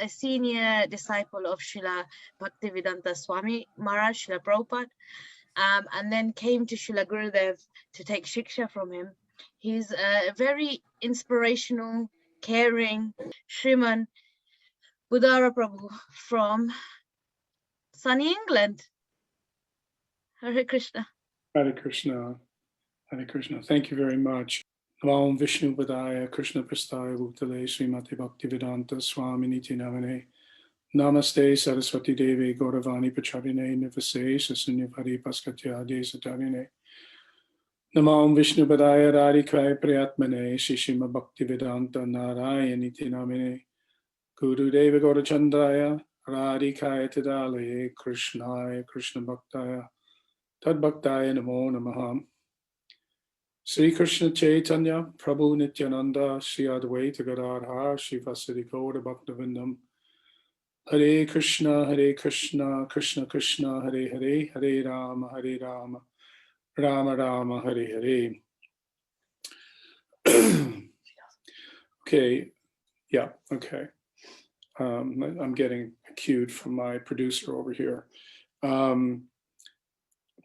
a senior disciple of Srila Bhaktivedanta Swami Maharaj, Srila Prabhupada, and then came to Srila Gurudev to take Shiksha from him. He's a very inspirational, caring Sriman Bhudhara Prabhu from sunny England. Hare Krishna. Hare Krishna. Hare Krishna. Thank you very much. Namo Vishnu Padaya Krishna Prastaya Bhutale Srimati Bhaktivedanta Swami Niti Namane Namaste Saraswati Devi Gauravani Pacharine Nivase Sasunyapari Paskatyade Satarine Namo Vishnu Padaya Radhikai Priyatmane Shishima Bhaktivedanta Narayaniti Namane Guru Deva Gaurachandraya Radhikai Tadale Krishnaya Krishna Bhaktaya Tad Bhaktaya Namo Namaham Sri Krishna Chaitanya Prabhu Nityananda Sri Advaita Gadadhar Sri Vasadi Gaura Bhaktivinoda Hare Krishna Krishna Krishna Hare Hare Hare Rama Rama Rama Hare Hare. Okay, yeah, okay. I'm getting cued from my producer over here.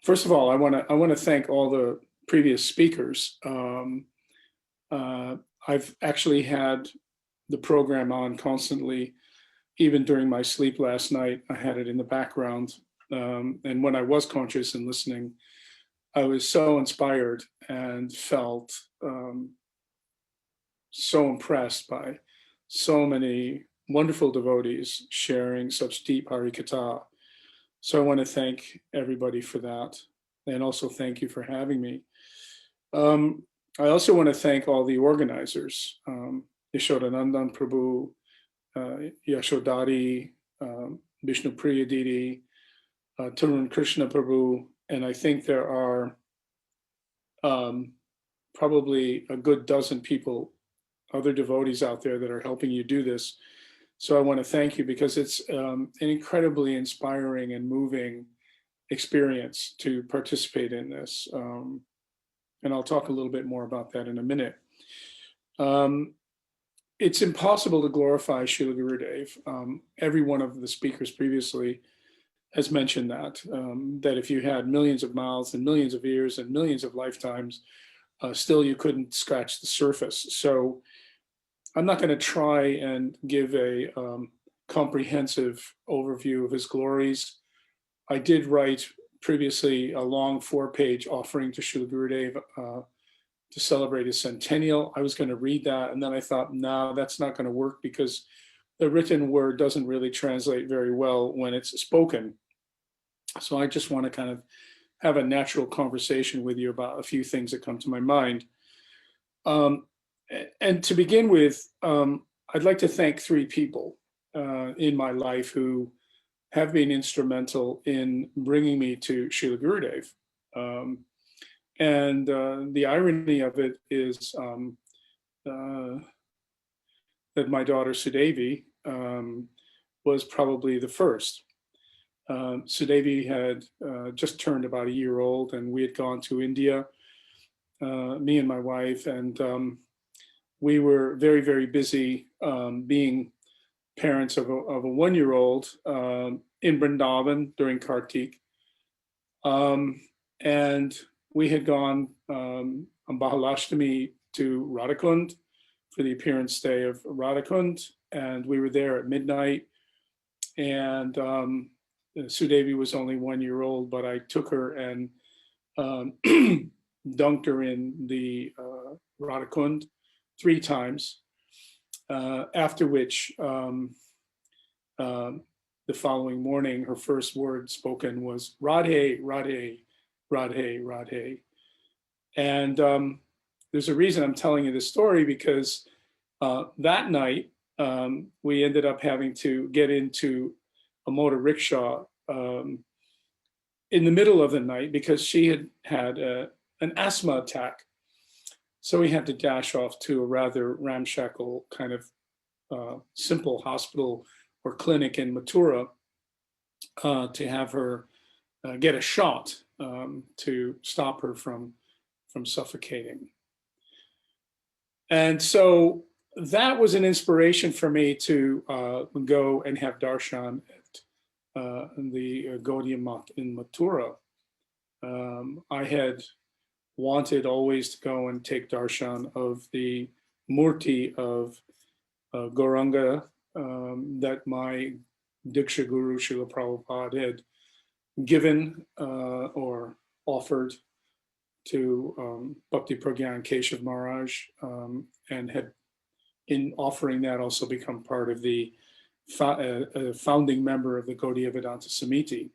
First of all, I want to thank all the previous speakers. I've actually had the program on constantly, even during my sleep last night. I had it in the background, and when I was conscious and listening, I was so inspired and felt so impressed by so many wonderful devotees sharing such deep Harikatha. So I want to thank everybody for that, and also thank you for having me. I also want to thank all the organizers, Yashodanandan Prabhu, Yashodhari, Vishnu Priya Didi, Tarun Krishna Prabhu, and I think there are probably a good dozen people, other devotees out there that are helping you do this. So I want to thank you, because it's an incredibly inspiring and moving experience to participate in this. And I'll talk a little bit more about that in a minute. It's impossible to glorify Srila Gurudev. Every one of the speakers previously has mentioned that, that if you had millions of mouths and millions of ears and millions of lifetimes, still you couldn't scratch the surface. So I'm not going to try and give a comprehensive overview of his glories. I did write previously a long 4-page offering to Srila Gurudev to celebrate his centennial. I was going to read that, and then I thought, no, that's not going to work, because the written word doesn't really translate very well when it's spoken. So I just want to kind of have a natural conversation with you about a few things that come to my mind. And to begin with, I'd like to thank 3 people in my life who have been instrumental in bringing me to Srila Gurudev. And the irony of it is that my daughter Sudevi was probably the first. Sudevi had just turned about a year old, and we had gone to India, me and my wife, and we were very, very busy being parents of a 1-year-old in Vrindavan during Kartik. And we had gone on Bahalashtami to Radhakund for the appearance day of Radhakund, and we were there at midnight. And Sudevi was only 1 year old, but I took her and dunked her in the Radhakund 3 times, after which the following morning, her first word spoken was Radhe, Radhe, Radhe, Radhe. And there's a reason I'm telling you this story, because that night, we ended up having to get into a motor rickshaw in the middle of the night, because she had had an asthma attack. So we had to dash off to a rather ramshackle kind of simple hospital or clinic in Mathura to have her get a shot to stop her from suffocating. And so that was an inspiration for me to go and have darshan at the Gaudiya Math in Mathura. I had wanted always to go and take darshan of the murti of Gauranga that my Diksha Guru Srila Prabhupada had given or offered to Bhakti Pragyan Keshav Maharaj, and had in offering that also become part of the founding member of the Gaudiya Vedanta Samiti.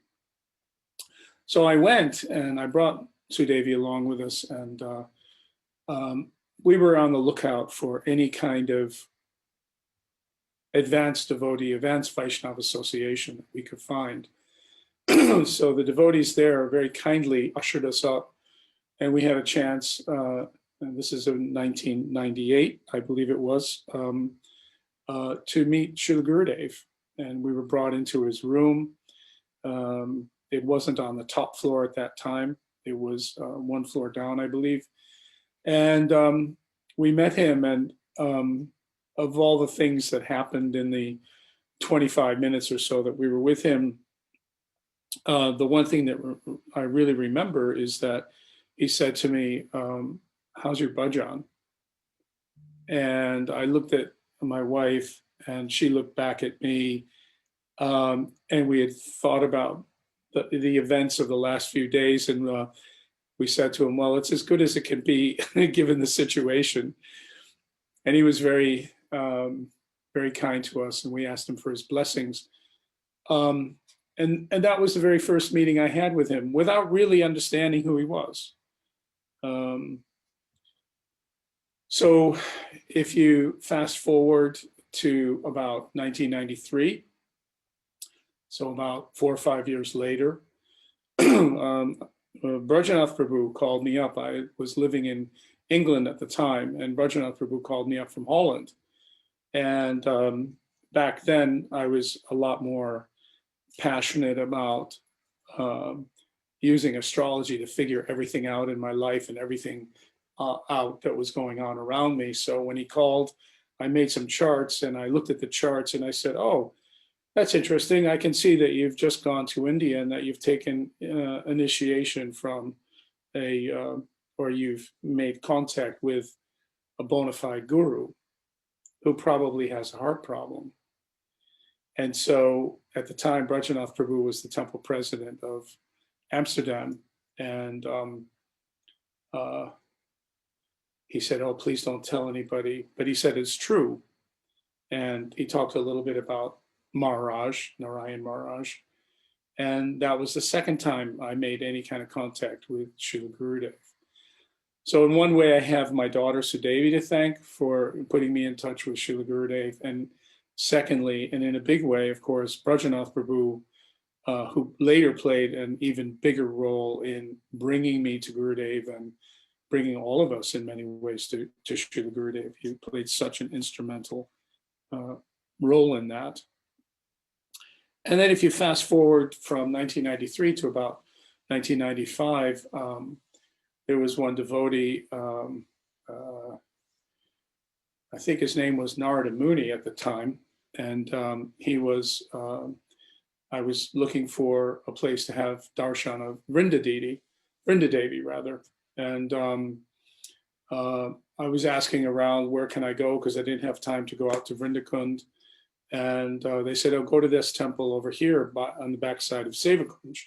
So I went and I brought Sudevi along with us, and we were on the lookout for any kind of advanced devotee, advanced Vaishnava association that we could find. So the devotees there very kindly ushered us up, and we had a chance, and this is in 1998, I believe it was, to meet Srila Gurudeva. And we were brought into his room. It wasn't on the top floor at that time. It was one floor down, I believe. And we met him, and of all the things that happened in the 25 minutes or so that we were with him, the one thing that I really remember is that he said to me, how's your bhajan? And I looked at my wife, and she looked back at me, and we had thought about the events of the last few days, and we said to him, well, it's as good as it can be given the situation. And he was very, very kind to us, and we asked him for his blessings. And that was the very first meeting I had with him without really understanding who he was. So if you fast forward to about 1993, so about 4 or 5 years later, Brajanath Prabhu called me up. I was living in England at the time, and Brajanath Prabhu called me up from Holland. And back then, I was a lot more passionate about using astrology to figure everything out in my life and everything out that was going on around me. So when he called, I made some charts, and I looked at the charts, and I said, oh, that's interesting. I can see that you've just gone to India and that you've taken initiation from or you've made contact with a bona fide guru who probably has a heart problem. And so at the time, Brajanath Prabhu was the temple president of Amsterdam. And he said, oh, please don't tell anybody. But he said, it's true. And he talked a little bit about Maharaj, Narayan Maharaj. And that was the second time I made any kind of contact with Srila Gurudeva. So in one way, I have my daughter Sudevi to thank for putting me in touch with Srila Gurudeva. And secondly, and in a big way, of course, Brajanath Prabhu, who later played an even bigger role in bringing me to Gurudeva and bringing all of us in many ways to Srila Gurudeva. He played such an instrumental role in that. And then if you fast forward from 1993 to about 1995, there was one devotee, I think his name was Narada Muni at the time, and he was, I was looking for a place to have darshan of Vrinda Devi rather, and I was asking around where can I go because I didn't have time to go out to Vrindakund. And they said, oh, go to this temple over here on the backside of Sevakunj.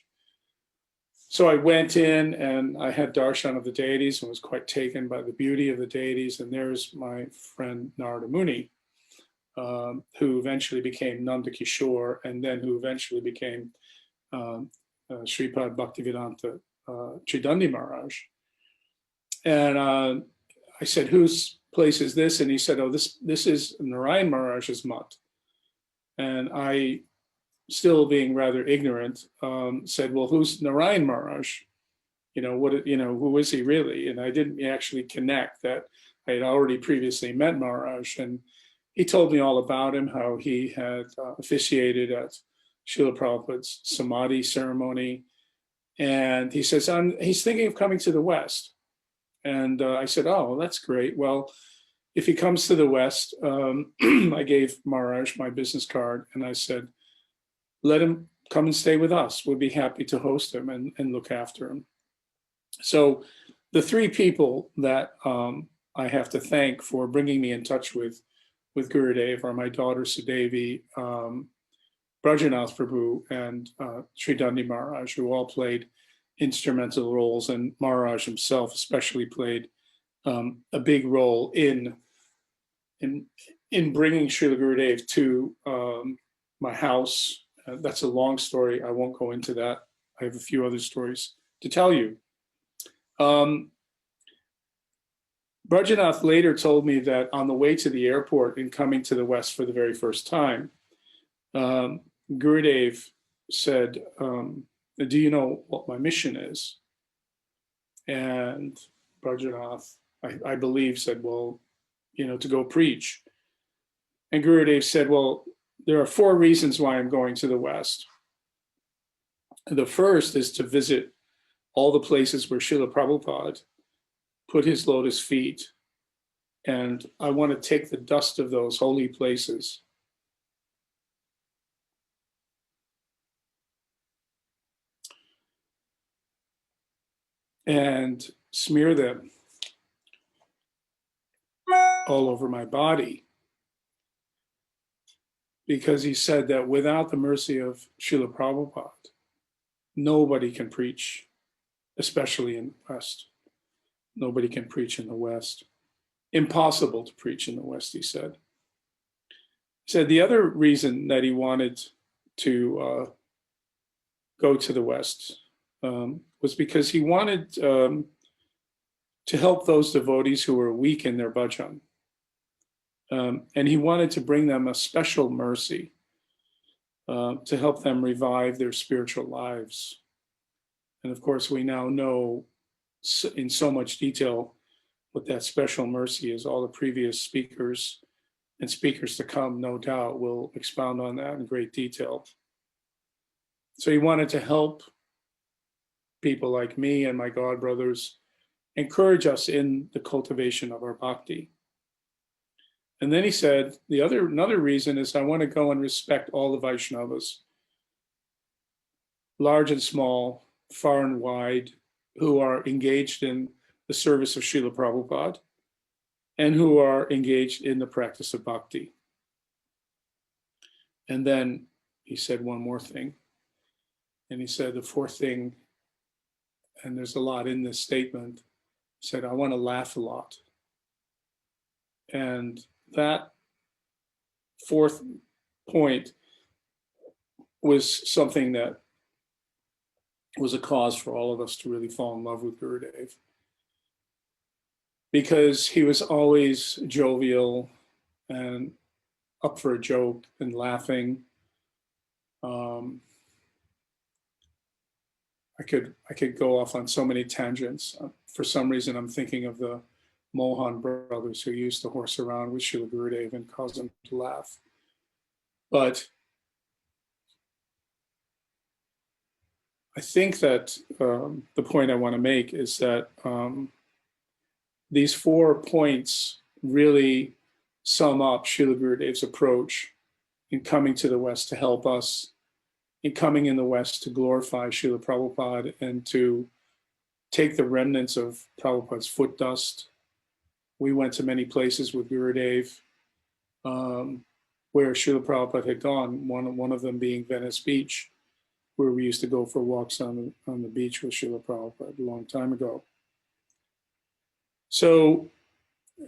So I went in and I had darshan of the deities and was quite taken by the beauty of the deities. And there's my friend Narada Muni, who eventually became Nanda Kishore, and then who eventually became Sripad Bhaktivedanta Chidandi Maharaj. And I said, whose place is this? And he said, oh, this is Narayan Maharaj's mutt. And I, still being rather ignorant, said, well, who's Narayan Maharaj? Who is he really? And I didn't actually connect that I had already previously met Maharaj. And he told me all about him, how he had officiated at Srila Prabhupada's Samadhi ceremony. And he says, he's thinking of coming to the West. And I said, oh, well, that's great. Well, if he comes to the West, I gave Maharaj my business card and I said, let him come and stay with us. We'd be happy to host him and look after him. So the three people that I have to thank for bringing me in touch with Gurudev are my daughter Sudevi, Brajanath Prabhu, and Sri Dandi Maharaj, who all played instrumental roles, and Maharaj himself especially played a big role in bringing Srila Gurudev to my house. That's a long story. I won't go into that. I have a few other stories to tell you. Brajanath later told me that on the way to the airport and coming to the West for the very first time, Gurudev said, do you know what my mission is? And Brajanath, I believe, said, well, to go preach. And Gurudev said, well, there are 4 reasons why I'm going to the West. The first is to visit all the places where Srila Prabhupada put his lotus feet. And I want to take the dust of those holy places and smear them all over my body. Because he said that without the mercy of Srila Prabhupada, nobody can preach, especially in the West. Nobody can preach in the West. Impossible to preach in the West, he said. He said the other reason that he wanted to go to the West was because he wanted to help those devotees who were weak in their bhajan. And he wanted to bring them a special mercy to help them revive their spiritual lives. And of course, we now know in so much detail what that special mercy is. All the previous speakers and speakers to come, no doubt, will expound on that in great detail. So he wanted to help people like me and my God brothers, encourage us in the cultivation of our bhakti. And then he said, another reason is I want to go and respect all the Vaishnavas, large and small, far and wide, who are engaged in the service of Srila Prabhupada and who are engaged in the practice of bhakti. And then he said one more thing. And he said the 4th thing, and there's a lot in this statement, he said, I want to laugh a lot. And that 4th point was something that was a cause for all of us to really fall in love with Gurudev. Because he was always jovial and up for a joke and laughing. I could go off on so many tangents. For some reason, I'm thinking of the Mohan brothers who used to horse around with Srila Gurudev and cause him to laugh. But I think that the point I want to make is that these 4 points really sum up Srila Gurudev's approach in coming to the West to help us, in coming in the West to glorify Srila Prabhupada and to take the remnants of Prabhupada's foot dust. We went to many places with Gurudev where Srila Prabhupada had gone, one of them being Venice Beach, where we used to go for walks on the beach with Srila Prabhupada a long time ago. So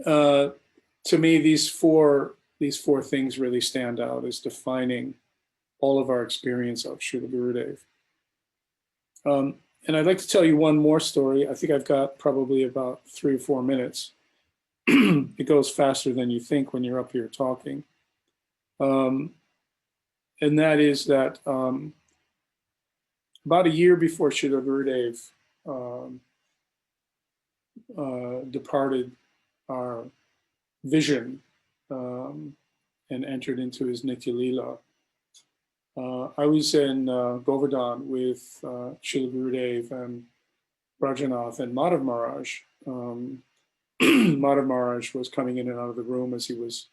to me, these four things really stand out as defining all of our experience of Srila Gurudev. And I'd like to tell you one more story. I think I've got probably about 3 or 4 minutes. It goes faster than you think when you're up here talking. And that is that about a year before Srila Gurudev departed our vision and entered into his Nitya Leela, I was in Govardhan with Srila Gurudev and Brajanath and Madhav Maharaj Madhav Maharaj was coming in and out of the room as he was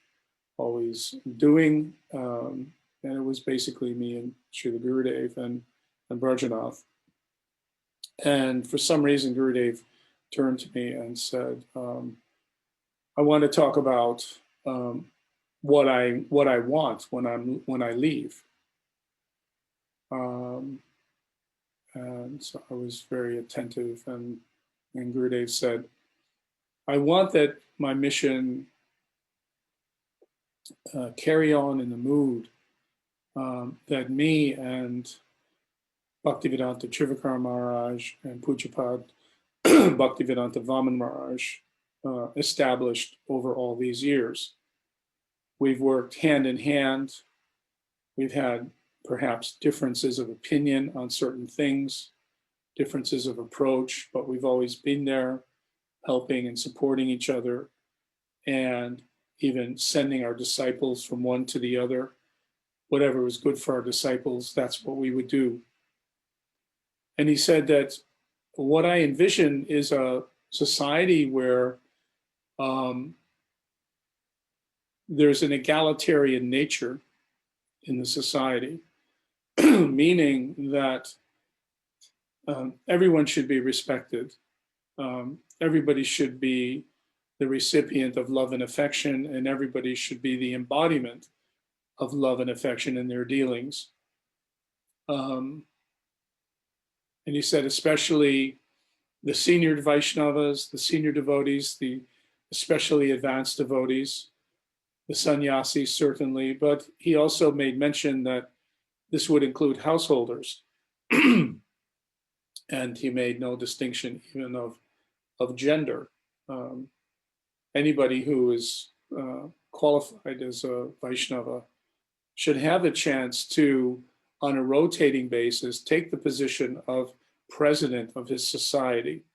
always doing. And it was basically me and Srila Gurudev and Brajanath. And for some reason, Gurudev turned to me and said, I want to talk about what I want when I leave. And so I was very attentive, and Gurudev said, I want that my mission carry on in the mood that me and Bhaktivedanta Trivakar Maharaj and Pujapad Bhaktivedanta Vaman Maharaj established over all these years. We've worked hand in hand. We've had perhaps differences of opinion on certain things, differences of approach, but we've always been there helping and supporting each other, and even sending our disciples from one to the other. Whatever was good for our disciples, that's what we would do. And he said that what I envision is a society where there's an egalitarian nature in the society, meaning that everyone should be respected. Everybody should be the recipient of love and affection, and everybody should be the embodiment of love and affection in their dealings. And he said, especially the senior Vaishnavas, the senior devotees, the especially advanced devotees, the sannyasis certainly, but he also made mention that this would include householders. And he made no distinction even of gender. Anybody who is qualified as a Vaishnava should have a chance to, on a rotating basis, take the position of president of his society.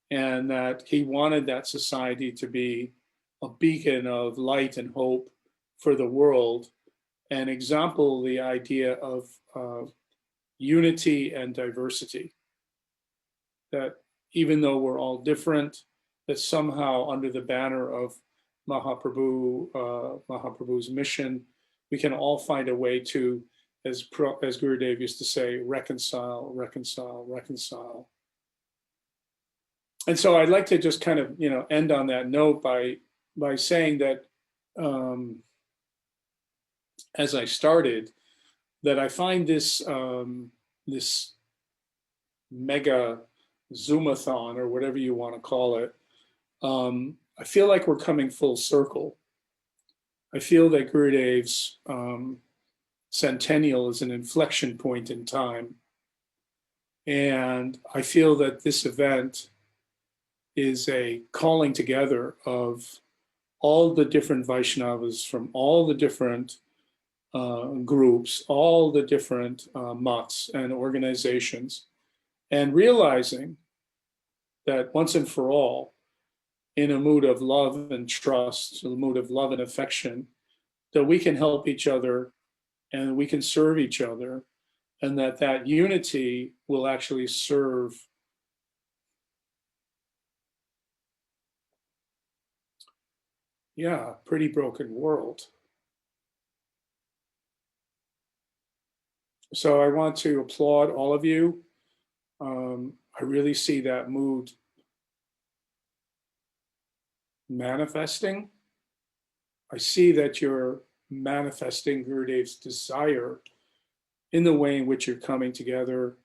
And that he wanted that society to be a beacon of light and hope for the world, and example the idea of unity and diversity. That even though we're all different, that somehow under the banner of Mahaprabhu's mission, we can all find a way to, as Gurudev used to say, reconcile, reconcile, reconcile. And so I'd like to just kind of, end on that note by saying that, as I started, that I find this this mega Zoomathon, or whatever you want to call it, I feel like we're coming full circle. I feel that Gurudev's centennial is an inflection point in time. And I feel that this event is a calling together of all the different Vaishnavas from all the different groups, all the different mats and organizations, and realizing that once and for all, in a mood of love and trust, a mood of love and affection, that we can help each other and we can serve each other, and that unity will actually serve pretty broken world. So I want to applaud all of you. I really see that mood manifesting. I see that you're manifesting Gurudev's desire in the way in which you're coming together,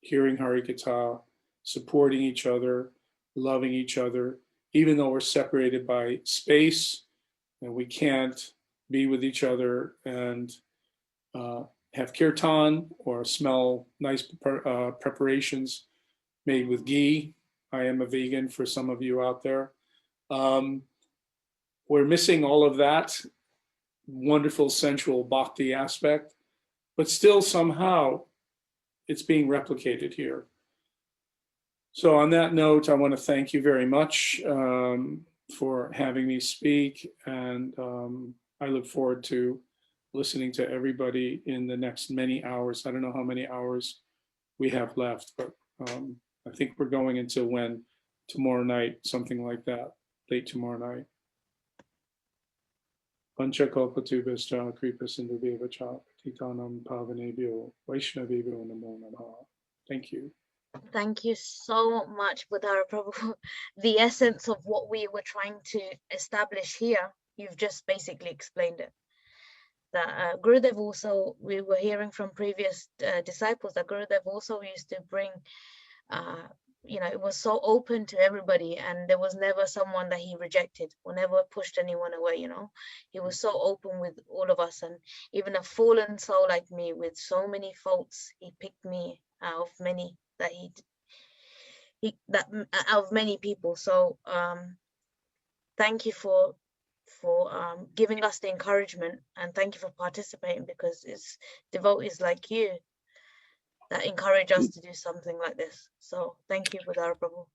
hearing Harikatha, supporting each other, loving each other, even though we're separated by space and we can't be with each other and have kirtan or smell nice preparations made with ghee. I am a vegan for some of you out there. We're missing all of that wonderful sensual bhakti aspect, but still somehow it's being replicated here. So on that note, I want to thank you very much for having me speak, and I look forward to listening to everybody in the next many hours. I don't know how many hours we have left, but I think we're going until when tomorrow night, something like that, late tomorrow night. Panchakalpatubhasta kripasindudevacha patitanam pavanebhyo vaishnavebhyo namo namaha. Thank you. Thank you so much, Bhudhara Prabhu. The essence of what we were trying to establish here, you've just basically explained it. That Gurudev also, we were hearing from previous disciples that Gurudev also used to bring, it was so open to everybody, and there was never someone that he rejected or never pushed anyone away. He was so open with all of us, and even a fallen soul like me with so many faults, he picked me out of many that out of many people. So thank you for giving us the encouragement, and thank you for participating, because it's devotees like you that encourage us to do something like this. So thank you, Bhudhara Prabhu.